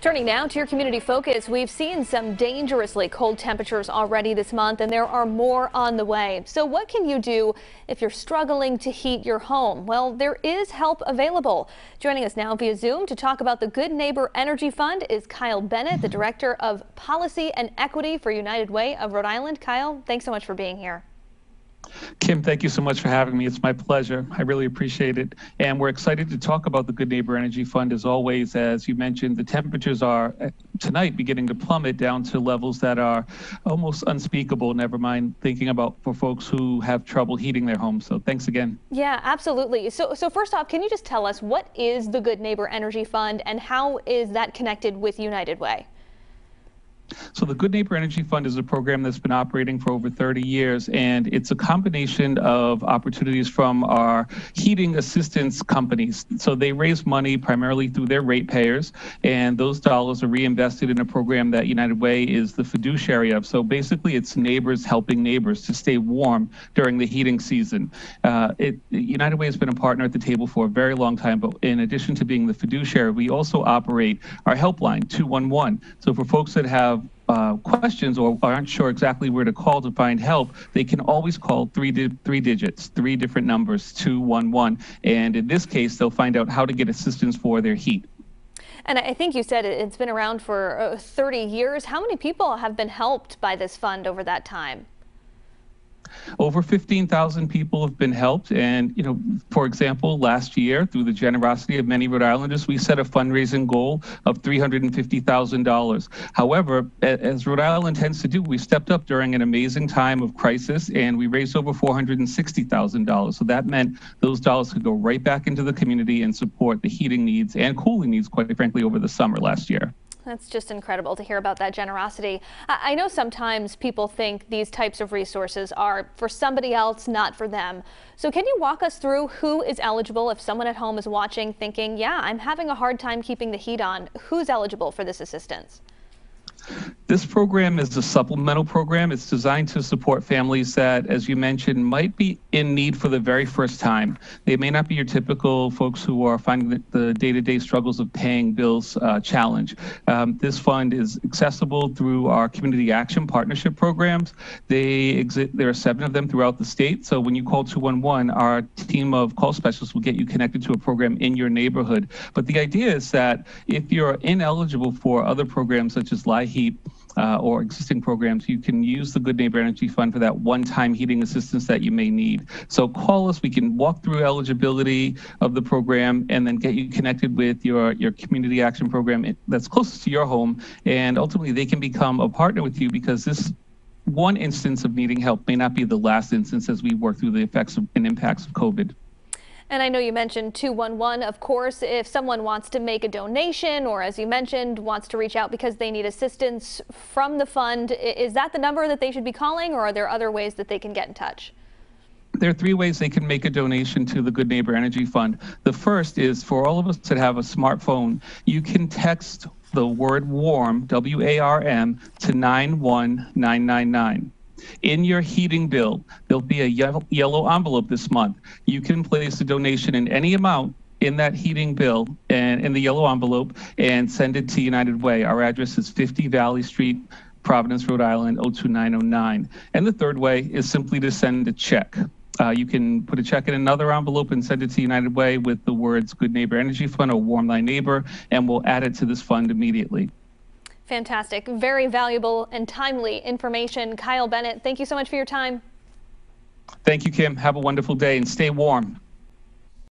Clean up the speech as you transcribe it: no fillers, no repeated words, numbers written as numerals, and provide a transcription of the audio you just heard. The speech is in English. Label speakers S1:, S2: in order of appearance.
S1: Turning now to your community focus, we've seen some dangerously cold temperatures already this month, and there are more on the way. So what can you do if you're struggling to heat your home? Well, there is help available. Joining us now via Zoom to talk about the Good Neighbor Energy Fund is Kyle Bennett, the Director of Policy and Equity for United Way of Rhode Island. Kyle, thanks so much for being here.
S2: Kim, thank you so much for having me. It's my pleasure. I really appreciate it. And we're excited to talk about the Good Neighbor Energy Fund. As always, as you mentioned, the temperatures are tonight beginning to plummet down to levels that are almost unspeakable, never mind thinking about for folks who have trouble heating their homes. So thanks again.
S1: Yeah, absolutely. So first off, can you just tell us what is the Good Neighbor Energy Fund and how is that connected with United Way?
S2: So the Good Neighbor Energy Fund is a program that's been operating for over 30 years, and it's a combination of opportunities from our heating assistance companies. So they raise money primarily through their ratepayers, and those dollars are reinvested in a program that United Way is the fiduciary of. So basically, it's neighbors helping neighbors to stay warm during the heating season. United Way has been a partner at the table for a very long time, but in addition to being the fiduciary, we also operate our helpline, 211. So for folks that have questions or aren't sure exactly where to call to find help, they can always call three digits, three different numbers, 211. And in this case, they'll find out how to get assistance for their heat.
S1: And I think you said it's been around for 30 years. How many people have been helped by this fund over that time?
S2: Over 15,000 people have been helped. And, for example, last year, through the generosity of many Rhode Islanders, we set a fundraising goal of $350,000. However, as Rhode Island tends to do, we stepped up during an amazing time of crisis and we raised over $460,000. So that meant those dollars could go right back into the community and support the heating needs and cooling needs, quite frankly, over the summer last year.
S1: That's just incredible to hear about that generosity. I know sometimes people think these types of resources are for somebody else, not for them. So can you walk us through who is eligible if someone at home is watching thinking, yeah, I'm having a hard time keeping the heat on? Who's eligible for this assistance?
S2: This program is a supplemental program. It's designed to support families that, as you mentioned, might be in need for the very first time. They may not be your typical folks who are finding the day-to-day struggles of paying bills challenge. This fund is accessible through our community action partnership programs. There are 7 of them throughout the state. So when you call 211, our team of call specialists will get you connected to a program in your neighborhood. But the idea is that if you're ineligible for other programs such as LIHEAP, or existing programs, you can use the Good Neighbor Energy Fund for that one-time heating assistance that you may need. So call us, we can walk through eligibility of the program and then get you connected with your community action program that's closest to your home. And ultimately they can become a partner with you because this one instance of needing help may not be the last instance as we work through the effects and impacts of COVID.
S1: And I know you mentioned 211, of course, if someone wants to make a donation or, as you mentioned, wants to reach out because they need assistance from the fund, is that the number that they should be calling, or are there other ways that they can get in touch?
S2: There are 3 ways they can make a donation to the Good Neighbor Energy Fund. The first is for all of us that have a smartphone, you can text the word WARM, W-A-R-M, to 91999. In your heating bill, there'll be a yellow envelope this month. You can place a donation in any amount in that heating bill and in the yellow envelope and send it to United Way. Our address is 50 Valley Street, Providence, Rhode Island, 02909. And the third way is simply to send a check. You can put a check in another envelope and send it to United Way with the words Good Neighbor Energy Fund or Warm Thy Neighbor, and we'll add it to this fund immediately.
S1: Fantastic. Very valuable and timely information. Kyle Bennett, thank you so much for your time.
S2: Thank you, Kim. Have a wonderful day and stay warm.